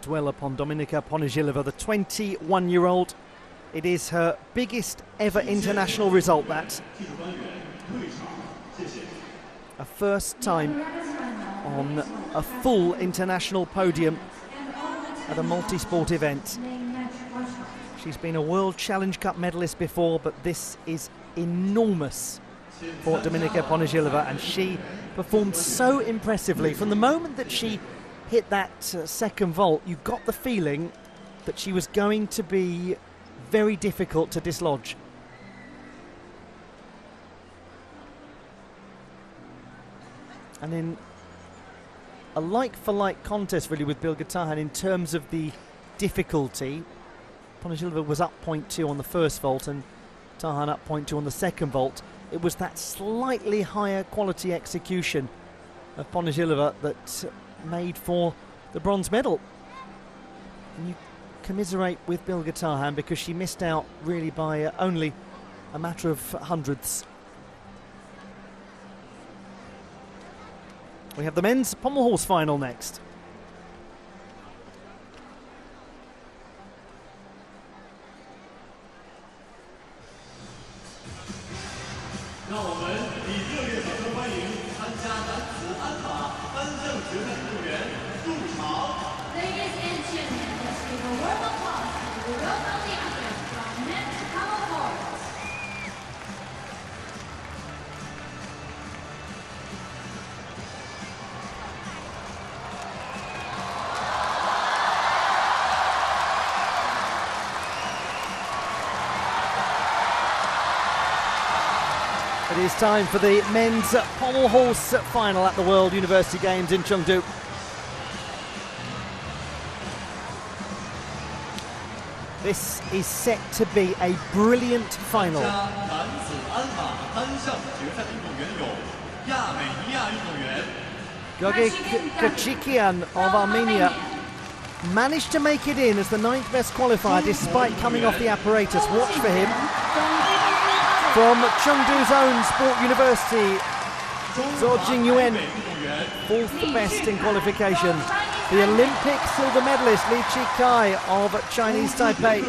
dwell upon Dominika Ponizhilova, the 21-year-old. It is her biggest ever international result, that. A first time on a full international podium at a multi-sport event. She's been a World Challenge Cup medalist before, but this is enormous for Dominika Ponizhilova, and she performed so impressively. From the moment that she hit that second vault, you got the feeling that she was going to be very difficult to dislodge. And in a like-for-like contest really with Bilge Tahan in terms of the difficulty, Ponizhilova was up 0.2 on the first vault and Tahan up 0.2 on the second vault. It was that slightly higher quality execution of Ponizhilova that made for the bronze medal. And you commiserate with Bilge Tahan because she missed out really by only a matter of hundredths. We have the men's pommel horse final next. Ladies and gentlemen, let's give a warm applause to the welcome the athletes from men's pommel horse. It is time for the men's pommel horse final at the World University Games in Chengdu. This is set to be a brilliant final. Gogik Kachikian of Armenia managed to make it in as the 9th best qualifier despite coming off the apparatus. Watch for him. From Chengdu's own Sport University, Zhou Jingyuan, 4th best in qualification. The Olympic silver medalist Li Chikai of Chinese Taipei.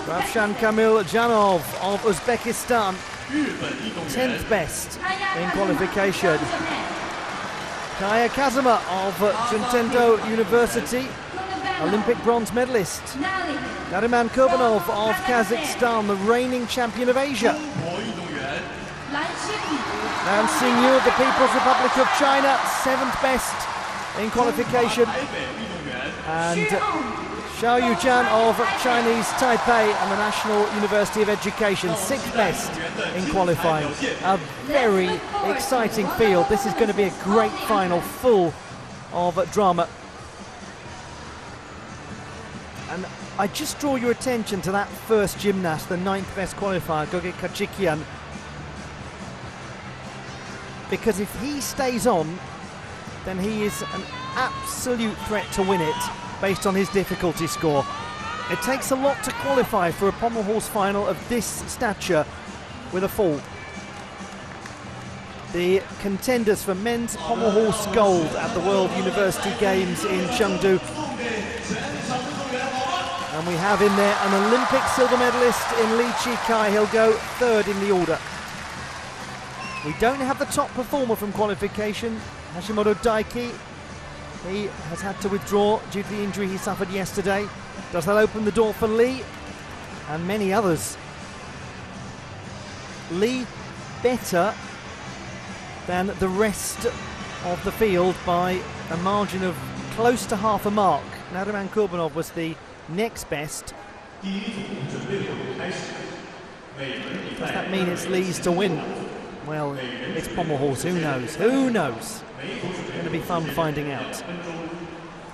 Ravshan Kamil Janov of Uzbekistan, 10th best in qualification. Kaya Kazuma of Juntendo University, Olympic bronze medalist. Nariman Kurbanov of Kazakhstan, the reigning champion of Asia. Nan Xingyu of the People's Republic of China, 7th best in qualification. And Xiao Yujian of Chinese Taipei and the National University of Education, 6th best in qualifying. A very exciting field. This is going to be a great final, full of drama. And I just draw your attention to that first gymnast, the 9th best qualifier, Gogik Kachikian. Because if he stays on, then he is an absolute threat to win it based on his difficulty score. It takes a lot to qualify for a pommel horse final of this stature with a fall. The contenders for men's pommel horse gold at the World University Games in Chengdu. And we have in there an Olympic silver medalist in Li Chikai. He'll go 3rd in the order. We don't have the top performer from qualification, Hashimoto Daiki. He has had to withdraw due to the injury he suffered yesterday. Does that open the door for Li and many others? Li better than the rest of the field by a margin of close to half a mark. Nariman Kurbanov was the next best. Does that mean it's Li's to win? Well, it's pommel horse, who knows? Who knows? It's going to be fun finding out.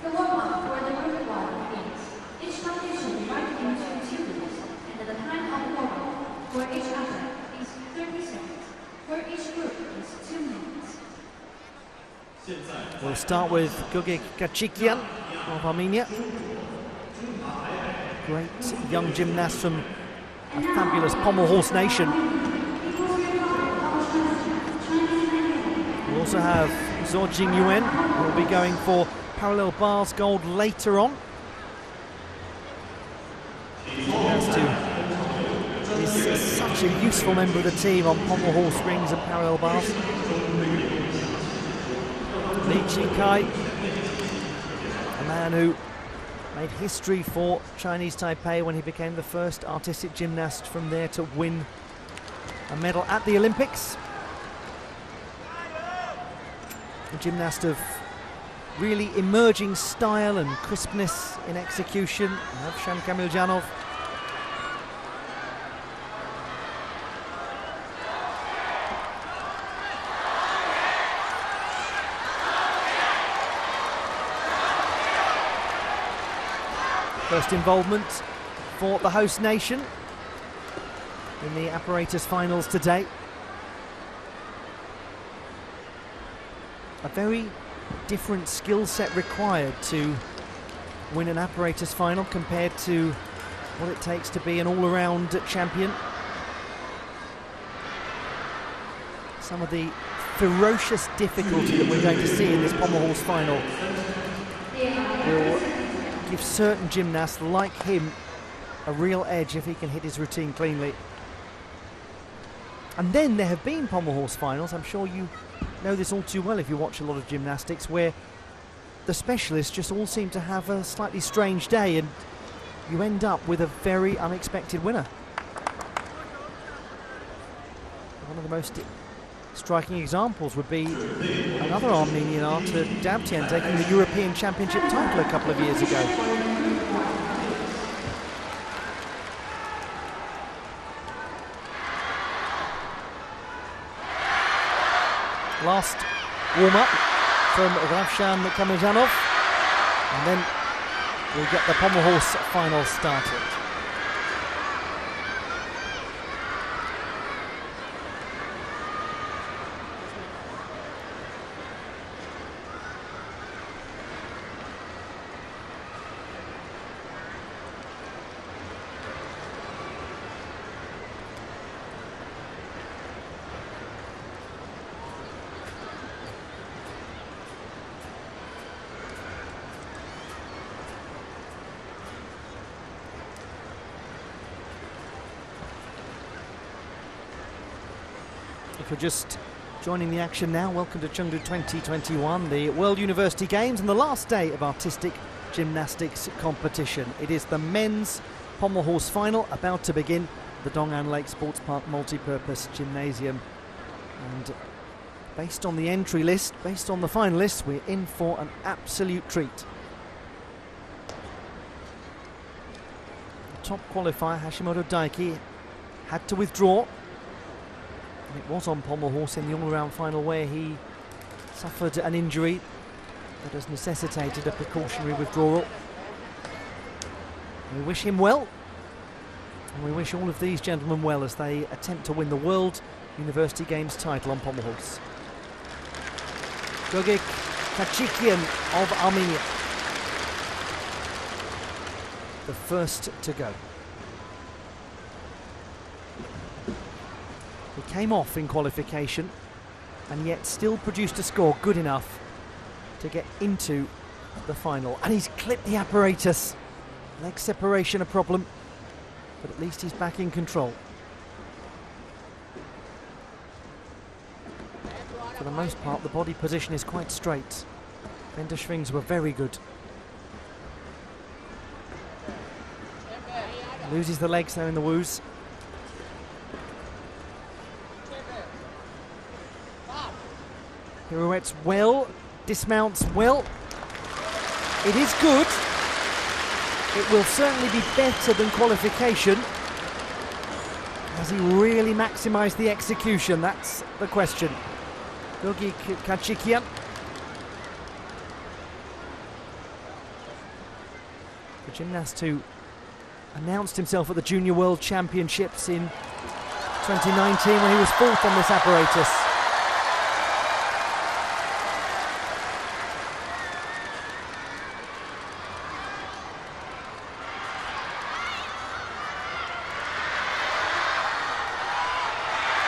The warm-up for the group 1 is each competition divided into 2 groups, and the time of warm-up for each athlete is 30 seconds. For each group is 2 minutes. We'll start with Gogik Kachikian of Armenia. Great young gymnast from a fabulous pommel horse nation. We also have Zhou Jingyuan will be going for parallel bars gold later on. Is such a useful member of the team on pommel horse rings and parallel bars. Li Chikai, a man who made history for Chinese Taipei when he became the first artistic gymnast from there to win a medal at the Olympics. A gymnast of really emerging style and crispness in execution. Ravshan Kamiljanov. First involvement for the host nation in the apparatus finals today. A very different skill set required to win an apparatus final compared to what it takes to be an all-around champion. Some of the ferocious difficulty that we're going to see in this pommel horse final will give certain gymnasts like him a real edge if he can hit his routine cleanly. And then there have been pommel horse finals, I'm sure you know this all too well if you watch a lot of gymnastics, where the specialists just all seem to have a slightly strange day and you end up with a very unexpected winner. One of the most striking examples would be another Armenian, Artur Davtyan, taking the European Championship title a couple of years ago. Last warm-up from Ravshan Kamiljanov, and then we'll get the pommel horse final started. If you're just joining the action now, welcome to Chengdu 2021, the World University Games and the last day of artistic gymnastics competition. It is the men's pommel horse final about to begin at the Dong'an Lake Sports Park Multi-Purpose Gymnasium. And based on the entry list, based on the finalists, we're in for an absolute treat. The top qualifier, Hashimoto Daiki, had to withdraw. And it was on pommel horse in the all-around final where he suffered an injury that has necessitated a precautionary withdrawal. We wish him well, and we wish all of these gentlemen well as they attempt to win the World University Games title on pommel horse. Gogik Kachikian of Armenia, the first to go. He came off in qualification and yet still produced a score good enough to get into the final. And he's clipped the apparatus. Leg separation a problem, but at least he's back in control. For the most part, the body position is quite straight. Fender swings were very good. Loses the legs there in the woos. Pirouettes well, dismounts well. It is good. It will certainly be better than qualification. Has he really maximised the execution? That's the question. Gogik Kachikian. The gymnast who announced himself at the Junior World Championships in 2019 when he was fourth on this apparatus.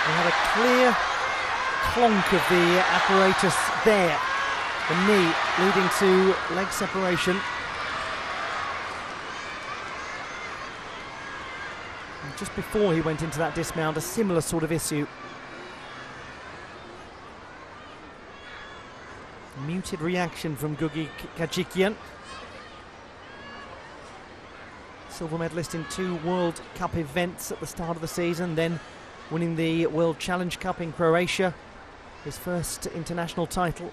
We had a clear clonk of the apparatus there. The knee leading to leg separation. And just before he went into that dismount, a similar sort of issue. Muted reaction from Gugi Kachikian. Silver medalist in 2 World Cup events at the start of the season, then winning the World Challenge Cup in Croatia, his first international title.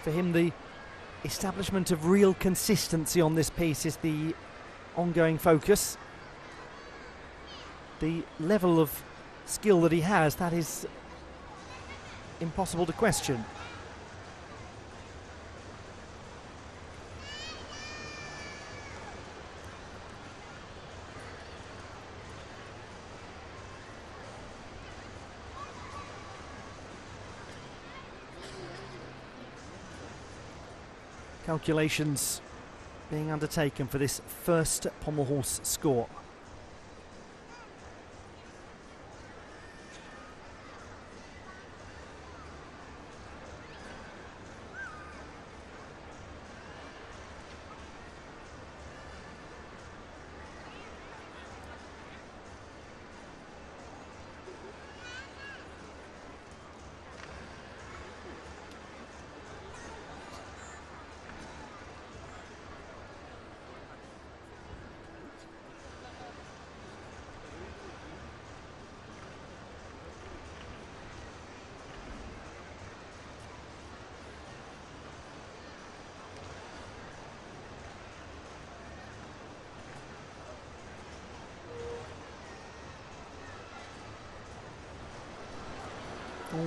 For him, the establishment of real consistency on this piece is the ongoing focus. The level of skill that he has, that is impossible to question. Calculations being undertaken for this first pommel horse score.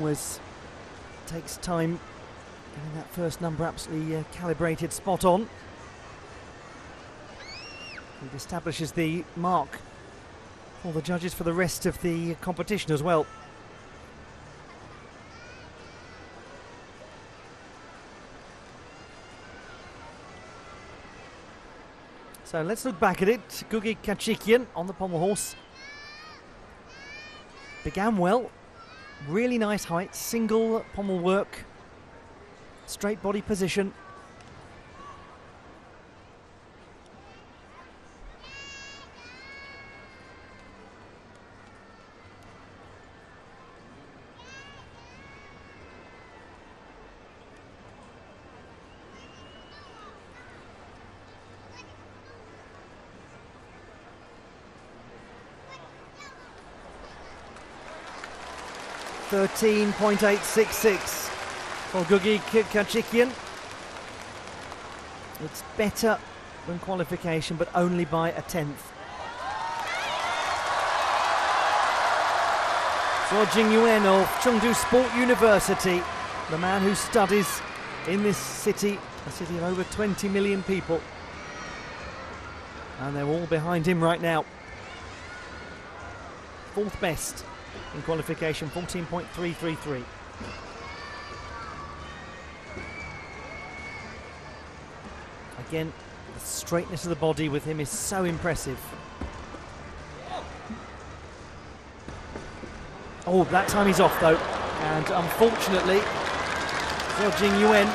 Always takes time getting that first number absolutely calibrated spot on. It establishes the mark for the judges for the rest of the competition as well. So let's look back at it. Gugi Kachikian on the pommel horse began well. Really nice height, single pommel work, straight body position. .866 for Gugi Kachikian. It's better than qualification, but only by a tenth. So Jing Yuan of Chengdu Sport University, the man who studies in this city, a city of over 20 million people. And they're all behind him right now. 4th best in qualification, 14.333. Again, the straightness of the body with him is so impressive. Oh, that time he's off though, and unfortunately, Zhou Jing Yuan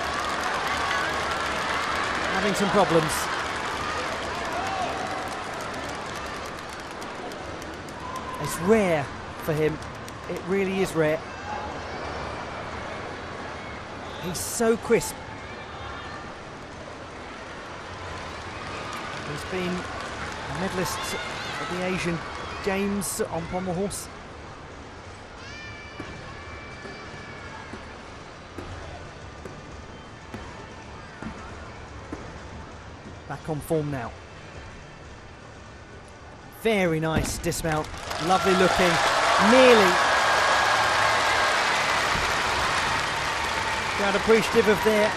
having some problems. It's rare for him. It really is rare. He's so crisp. He's been a medalist at the Asian Games on pommel horse. Back on form now. Very nice dismount, lovely looking, nearly. Crowd appreciative of their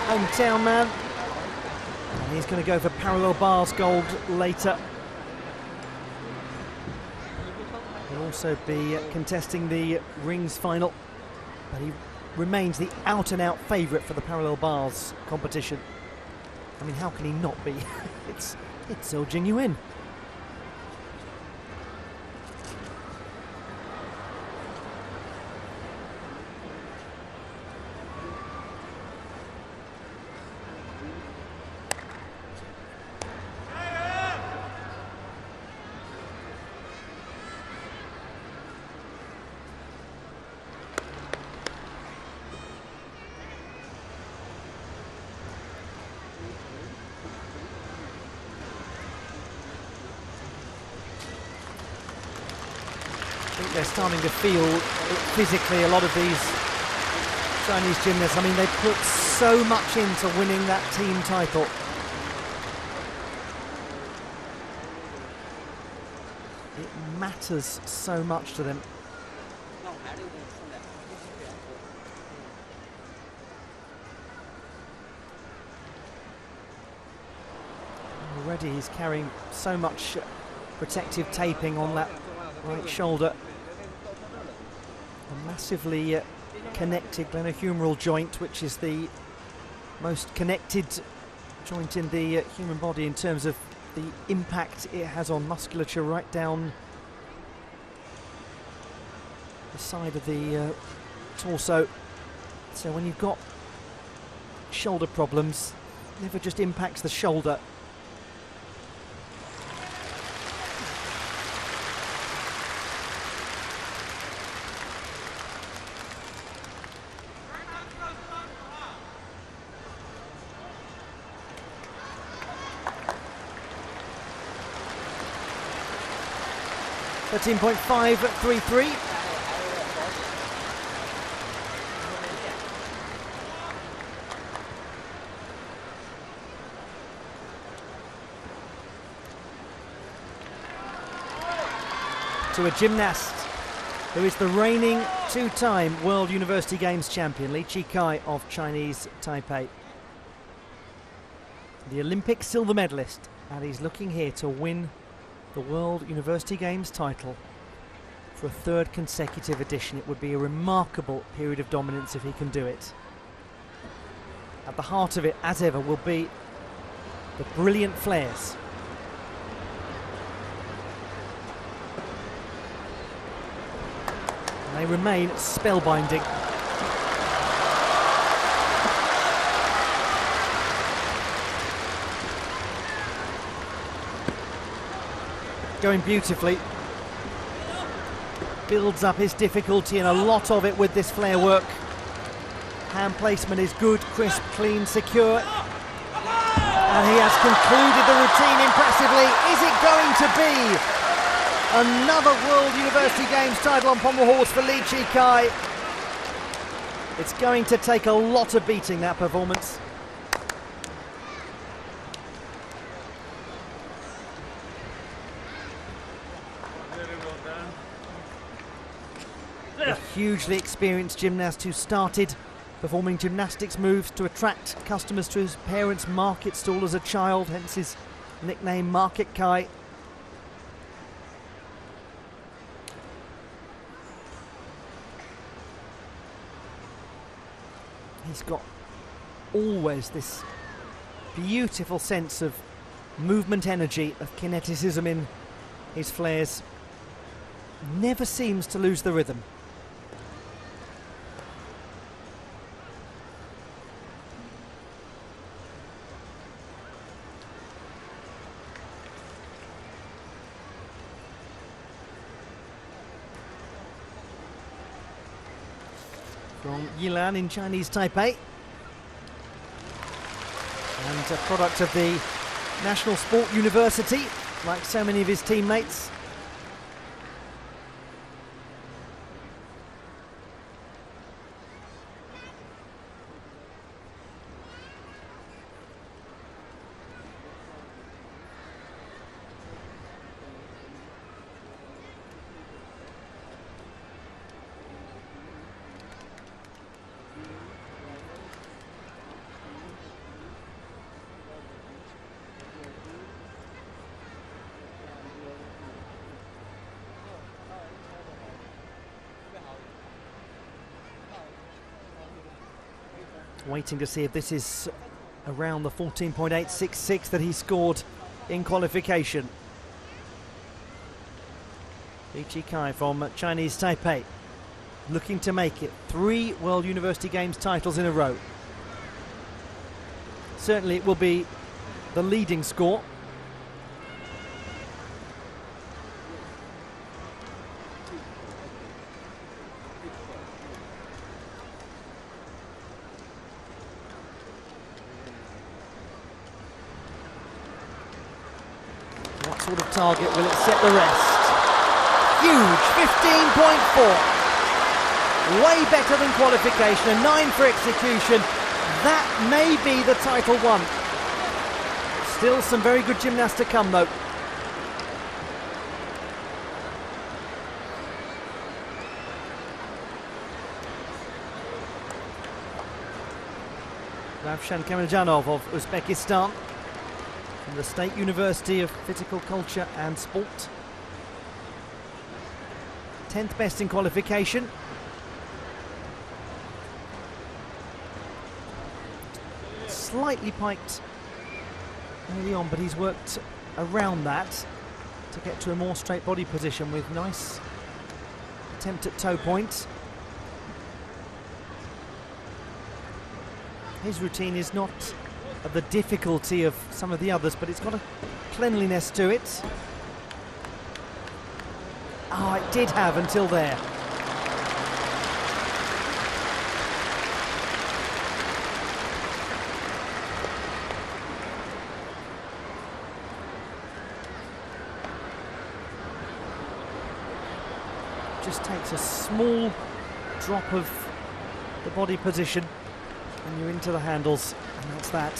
hometown man. And he's going to go for parallel bars gold later. He'll also be contesting the rings final, but he remains the out-and-out favourite for the parallel bars competition. I mean, how can he not be? It's Zhou Jing Yuan. think they're starting to feel it physically, a lot of these Chinese gymnasts. I mean, they put so much into winning that team title. It matters so much to them. Already he's carrying so much protective taping on that right shoulder. A massively connected glenohumeral joint, which is the most connected joint in the human body in terms of the impact it has on musculature right down the side of the torso. So when you've got shoulder problems, it never just impacts the shoulder. .533. To a gymnast who is the reigning two-time World University Games champion, Li Chikai of Chinese Taipei. The Olympic silver medalist, and he's looking here to win the World University Games title for a third consecutive edition. It would be a remarkable period of dominance if he can do it. At the heart of it, as ever, will be the brilliant flares. And they remain spellbinding. Going beautifully. Builds up his difficulty, and a lot of it with this flare work. Hand placement is good, crisp, clean, secure. And he has concluded the routine impressively. Is it going to be another World University Games title on pommel horse for Li Chikai? It's going to take a lot of beating, that performance. A hugely experienced gymnast who started performing gymnastics moves to attract customers to his parents' market stall as a child, hence his nickname Market Kai. He's got always this beautiful sense of movement energy, of kineticism in his flares. Never seems to lose the rhythm. From Yilan in Chinese Taipei, and a product of the National Sport University, like so many of his teammates. Waiting to see if this is around the 14.866 that he scored in qualification. Li Chikai from Chinese Taipei, looking to make it 3 World University Games titles in a row. Certainly it will be the leading score. What sort of target will it set the rest? huge, 15.4. Way better than qualification, a 9 for execution. That may be the title won. Still some very good gymnasts to come though. Ravshan Kameljanov of Uzbekistan from the State University of Physical Culture and Sport. 10th best in qualification. Slightly piked early on, but he's worked around that to get to a more straight body position with nice attempt at toe point. His routine is not of the difficulty of some of the others, but it's got a cleanliness to it. Oh, it did have until there. Just takes a small drop of the body position and you're into the handles, and that's that.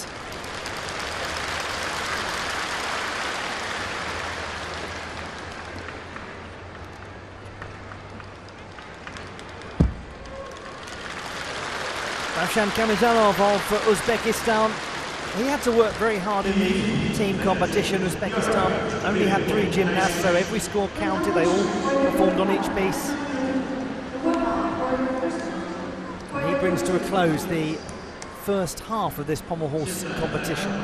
Ravshan Kameljanov of Uzbekistan. He had to work very hard in the team competition. Uzbekistan only had 3 gymnasts, so every score counted. They all performed on each piece. And he brings to a close the first half of this pommel horse competition.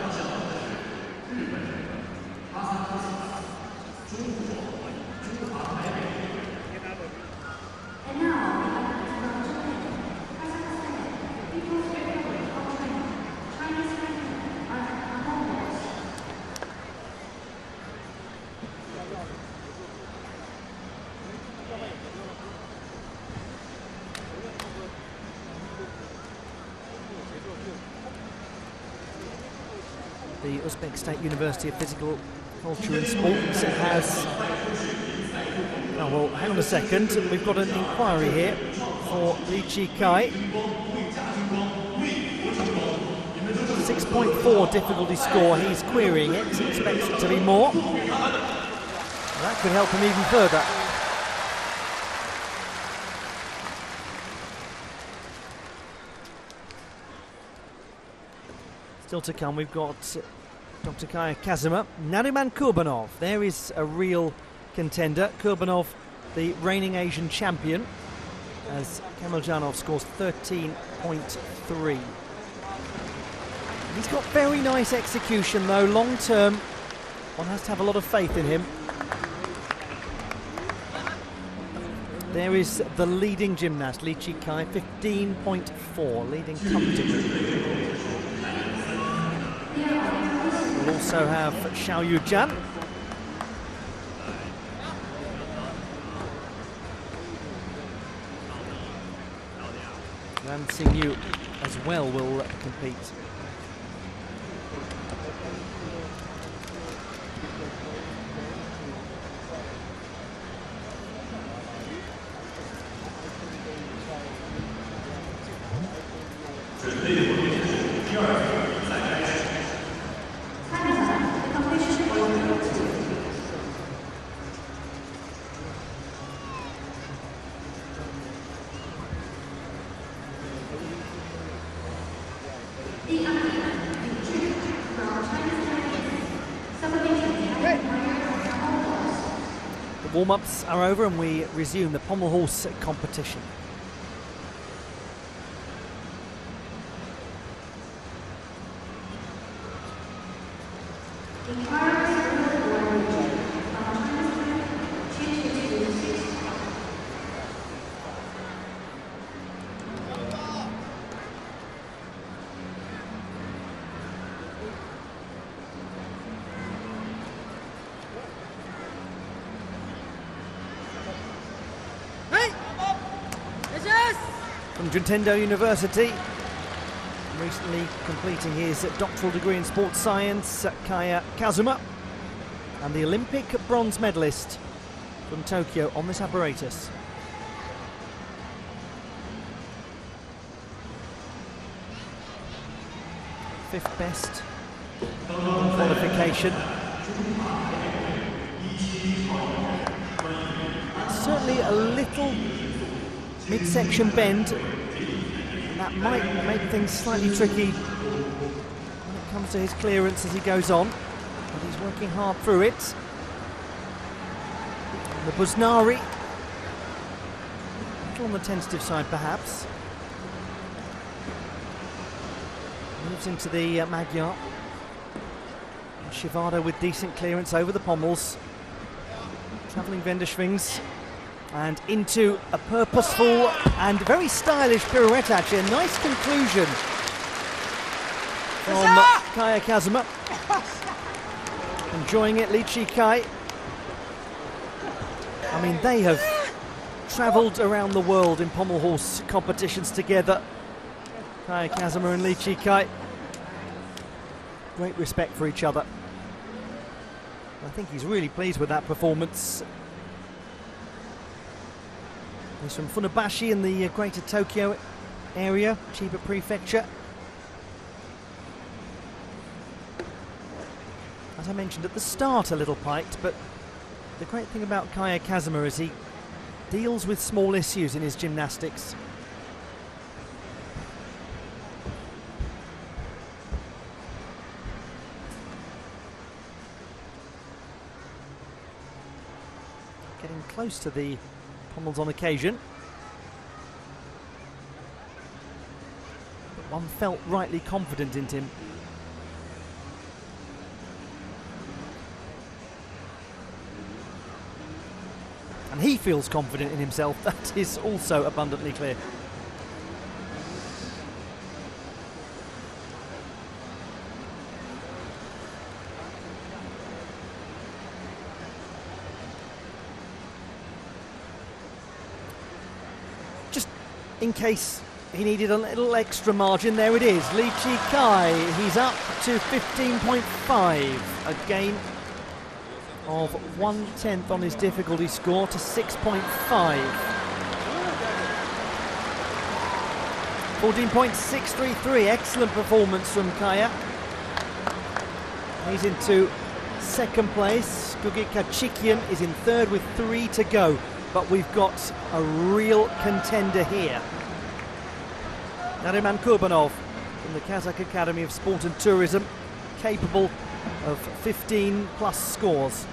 The Uzbek State University of Physical Culture and Sports has... Oh, well, hang on a second. We've got an inquiry here for Li Chi-kai. 6.4 difficulty score. He's querying it. He expects it to be more. That could help him even further. Still to come, we've got Dr. Kaya Kazuma, Nariman Kurbanov. There is a real contender. Kurbanov, the reigning Asian champion, as Kameljanov scores 13.3. He's got very nice execution though. Long term, one has to have a lot of faith in him. There is the leading gymnast, Li Chi-kai, 15.4, leading comfortably. We'll also have Xiao Yu-jan. Ran Xing-yu as well will compete. The warm-ups are over and we resume the pommel horse competition. From Juntendo University, recently completing his doctoral degree in sports science, Kaya Kazuma, and the Olympic bronze medalist from Tokyo on this apparatus. Fifth best in qualification. Certainly a little midsection bend, and that might make things slightly tricky when it comes to his clearance as he goes on, but he's working hard through it. And the Busnari, a little on the tentative side perhaps. Moves into the Magyar. And Shivado with decent clearance over the pommels. Travelling Wenderschwings. And into a purposeful and very stylish pirouette actually. A nice conclusion from Kaya Kazuma. Enjoying it, Lee Chi-kai. I mean, they have travelled around the world in pommel horse competitions together. Kaya Kazuma and Lee Chi-kai. Great respect for each other. I think he's really pleased with that performance. He's from Funabashi in the Greater Tokyo area, Chiba Prefecture. As I mentioned at the start, a little piked, but the great thing about Kaya Kazuma is he deals with small issues in his gymnastics. Getting close to the pommels on occasion. But one felt rightly confident in him. And he feels confident in himself, that is also abundantly clear. Just in case he needed a little extra margin, there it is. Lee Chi-kai, he's up to 15.5, a gain of 1/10 on his difficulty score to 6.5. 14.633, excellent performance from Kaya. He's into second place. Gugi Kachikian is in third with 3 to go, but we've got a real contender here. Nariman Kurbanov from the Kazakh Academy of Sport and Tourism, capable of 15 plus scores.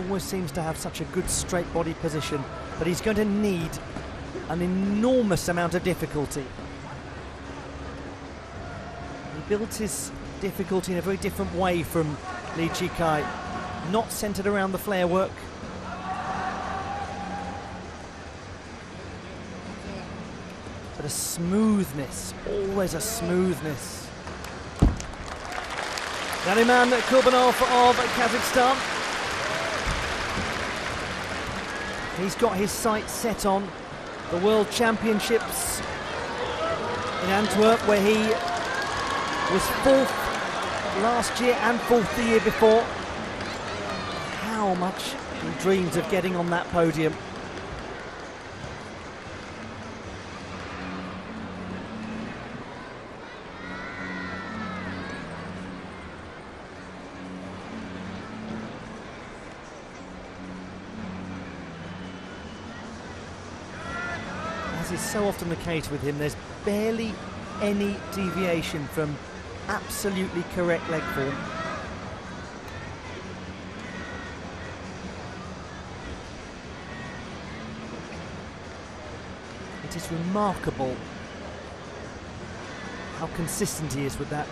Always seems to have such a good straight body position, but he's going to need an enormous amount of difficulty. He built his difficulty in a very different way from Lee Chi-kai, not centred around the flare work. But a smoothness, always a smoothness. Nariman Kurbanov of Kazakhstan. He's got his sights set on the World Championships in Antwerp, where he was 4th last year and 4th the year before. How much he dreams of getting on that podium. As is so often the case with him, there's barely any deviation from absolutely correct leg form. It is remarkable how consistent he is with that.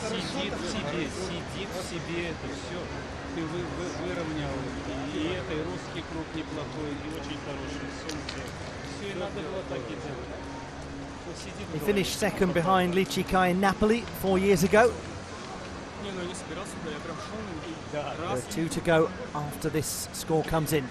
Сидит в себе это все. Ты выровнял, и это, и русский круг неплохой, и очень хорошее солнце. Все, и надо было так и делать. He finished second behind Lee Chi-kai in Napoli 4 years ago. There are 2 to go after this score comes in.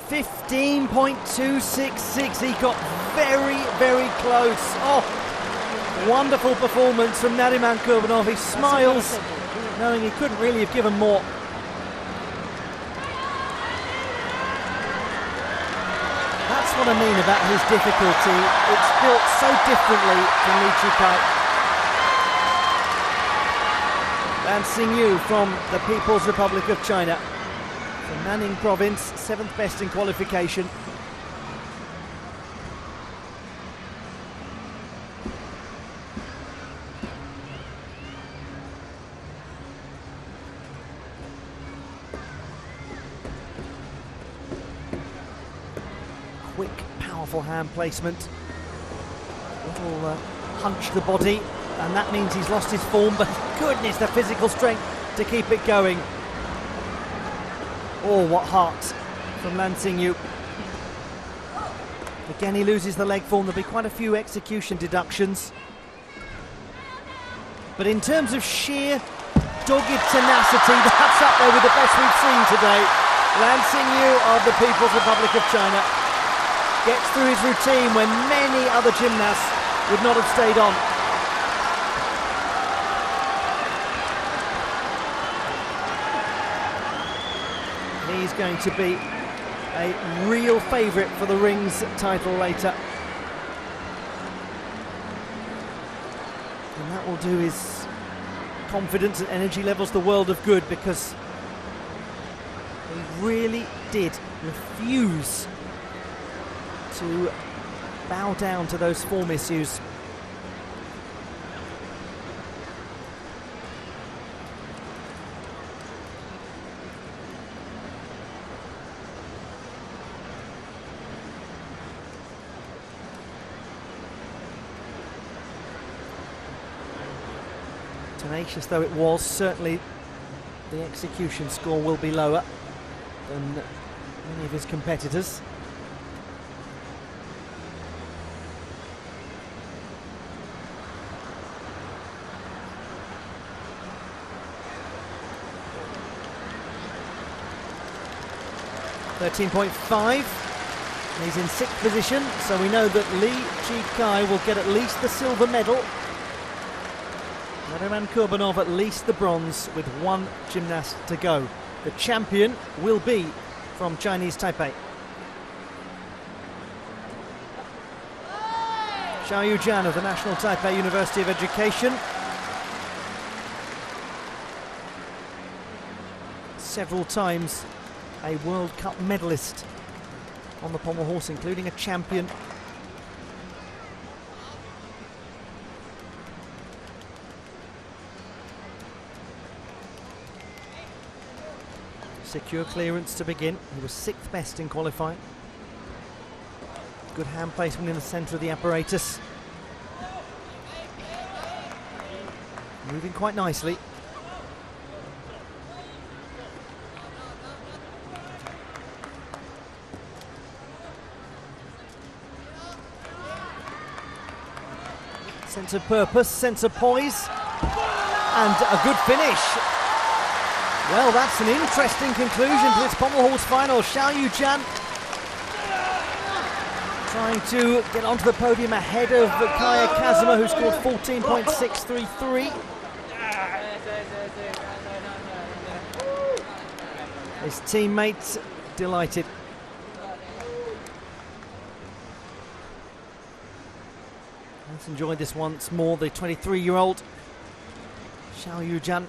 15.266. He got very, very close. Oh, wonderful performance from Nariman Kurbanov. He smiles, knowing he couldn't really have given more. That's what I mean about his difficulty. It's built so differently from Li Chukai. And Xingyu from the People's Republic of China. From Nanning Province, 7th best in qualification. Quick, powerful hand placement. Little hunch the body, and that means he's lost his form, but goodness, the physical strength to keep it going. Oh, what heart from Lan Xingyu. Again, he loses the leg form. There'll be quite a few execution deductions. But in terms of sheer dogged tenacity, that's up there with the best we've seen today. Lan Xingyu of the People's Republic of China gets through his routine when many other gymnasts would not have stayed on. He's going to be a real favourite for the rings title later. And that will do his confidence and energy levels the world of good, because he really did refuse to bow down to those form issues. Tenacious though it was, certainly the execution score will be lower than many of his competitors. .5. He's in 6th position, so we know that Li Chukai will get at least the silver medal. Nariman Kurbanov at least the bronze, with one gymnast to go. The champion will be from Chinese Taipei. Xiaoyu Jian of the National Taipei University of Education. Several times a World Cup medalist on the pommel horse, including a champion. Secure clearance to begin. He was 6th best in qualifying. Good hand placement in the centre of the apparatus. Moving quite nicely. Sense of purpose, sense of poise, and a good finish. Well, that's an interesting conclusion to this pommel horse final. Xiaoyu Jian trying to get onto the podium ahead of Kaya Kazuma, who scored 14.633. His teammates delighted. Let's enjoy this once more. The 23-year-old Xiaoyu Jian.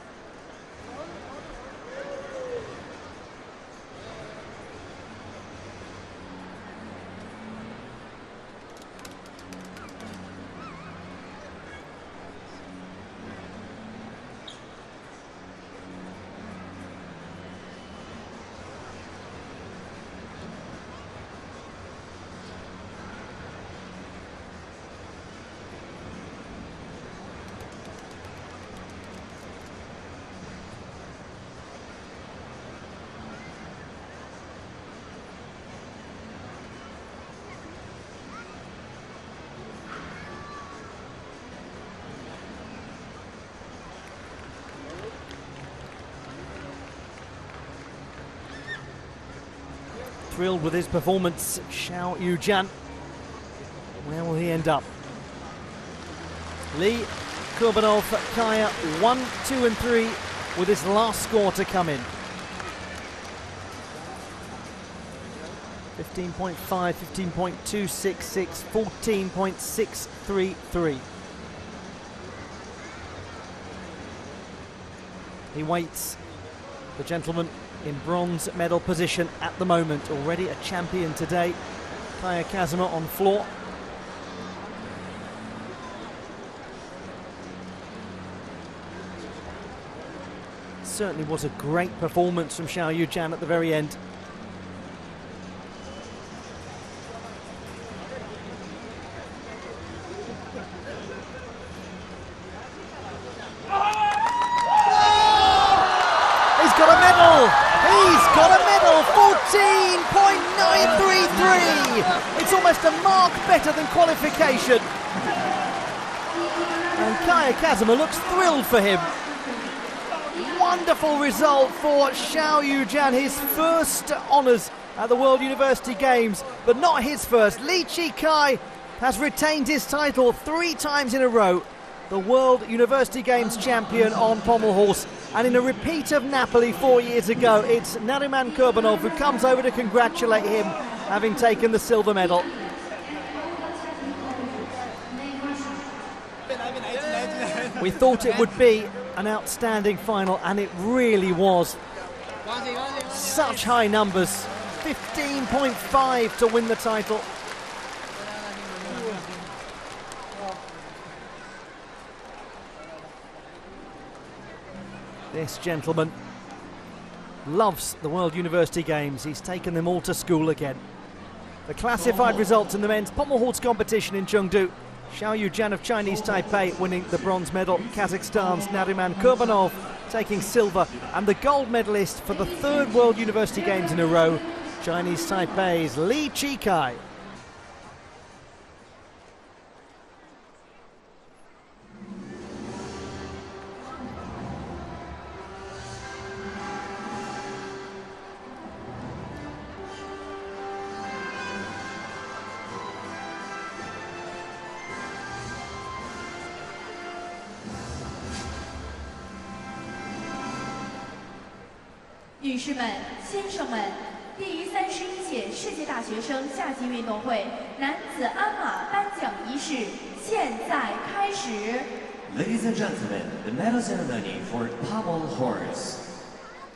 thrilled with his performance, Xiao Yujian. Where will he end up? Lee, Kurbanov, Kaya 1, 2 and 3 with his last score to come in. 15.5, 15.266, 14.633. He waits, the gentleman in bronze medal position at the moment, already a champion today. Kaya Kazuma on floor. Certainly was a great performance from Xiao Yujian at the very end. He's got a medal! He's got a medal! 14.933! It's almost a mark better than qualification. And Kaya Kazuma looks thrilled for him. Wonderful result for Xiao Yujian, his first honours at the World University Games, but not his first. Li Chi-kai has retained his title 3 times in a row, the World University Games champion on pommel horse, and in a repeat of Napoli 4 years ago, it's Nariman Kurbanov who comes over to congratulate him, having taken the silver medal. We thought it would be an outstanding final, and it really was. Such high numbers, 15.5 to win the title. This gentleman loves the World University Games. He's taken them all to school again. The classified results in the men's pommel horse competition in Chengdu. Xiao Yujian of Chinese Taipei winning the bronze medal, Kazakhstan's Nariman Kurbanov taking silver, and the gold medalist for the 3rd World University Games in a row, Chinese Taipei's Li Chi-kai.女士们、先生们，第31届世界大学生夏季运动会男子鞍马颁奖仪式现在开始。 Ladies and gentlemen, the medal ceremony for pommel horse.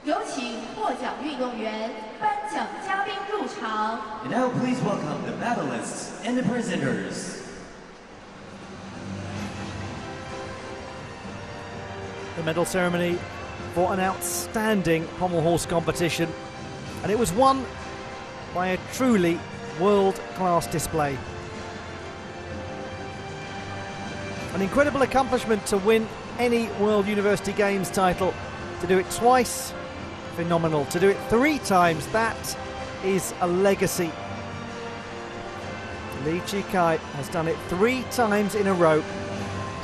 有请获奖运动员、颁奖嘉宾入场。 And now please welcome the medalists and the presenters. The medal ceremony for an outstanding pommel horse competition, and it was won by a truly world-class display. An incredible accomplishment to win any World University Games title. To do it twice, phenomenal. To do it 3 times, that is a legacy. Li Chi-kai has done it 3 times in a row.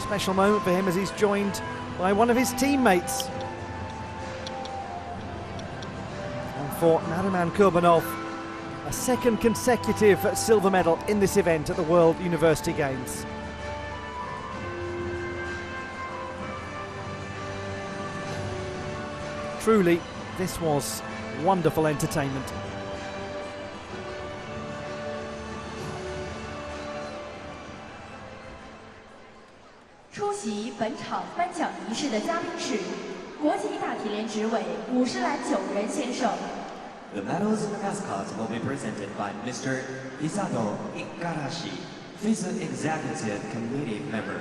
Special moment for him as he's joined by one of his teammates. And for Nariman Kurbanov, a 2nd consecutive silver medal in this event at the World University Games. Truly, this was wonderful entertainment. 出席本场颁奖仪式的嘉宾是国际大体联执委五十岚九人先生。 The medals and mascots will be presented by Mr. Isato Igarashi, FISA Executive Committee member.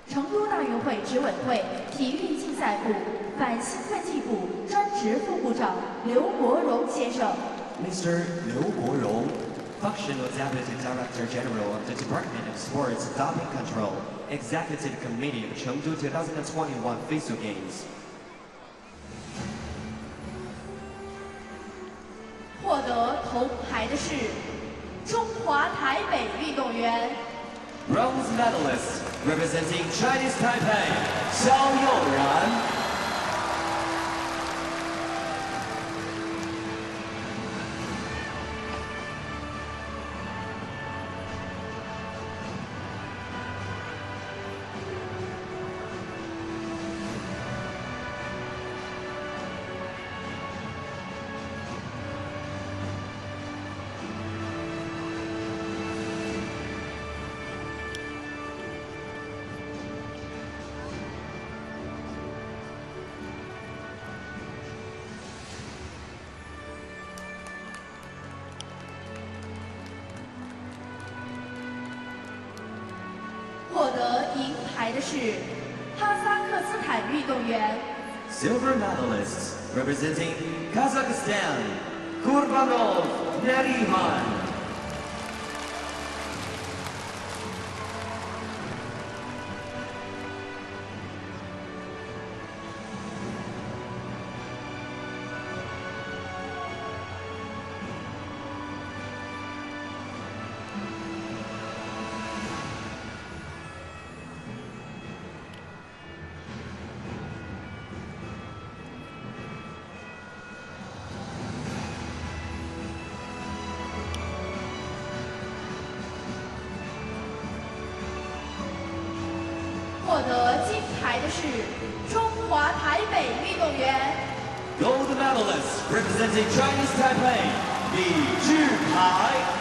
成都大运会执委会体育竞赛部反兴奋剂部专职副部长刘国荣先生。 Mr. Liu Guorong, Functional Deputy Director General of the Department of Sports Doping Control, Executive Committee of Chengdu 2021 FISA Games. 获得铜牌的是中华台北运动员。 Bronze medalist representing Chinese Taipei, Xiao Yujian. 获得银牌的是哈萨克斯坦运动员。 Silver medalists representing Kazakhstan, Kurbanov Nariman. 获得金牌的是中华台北运动员。 Gold medalists representing Chinese Taipei, Li Zhikai.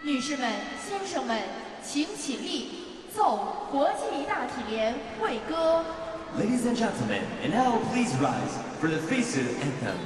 女士们、先生们，请起立，奏国际大体联会歌。 Ladies and gentlemen, and now please rise for the FISU anthem.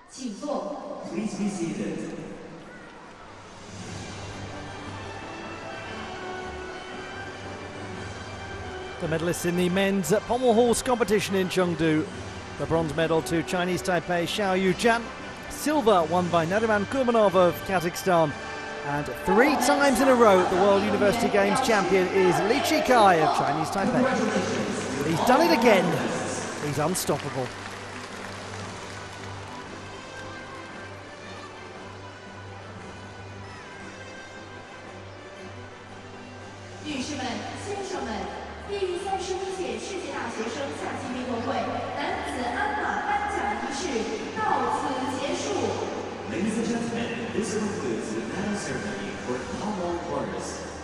请坐。 Please be seated. The medalists in the men's pommel horse competition in Chengdu. The bronze medal to Chinese Taipei Xiao Yujian. Silver won by Nariman Kurbanov of Kazakhstan. And 3 times in a row, the World University Games champion is Li Zhikai of Chinese Taipei. He's done it again. He's unstoppable. 女士们、先生们，第31届世界大学生夏季运动会男子鞍马颁奖仪式到此结束。 Ladies and gentlemen, this concludes the medal ceremony for pommel horse.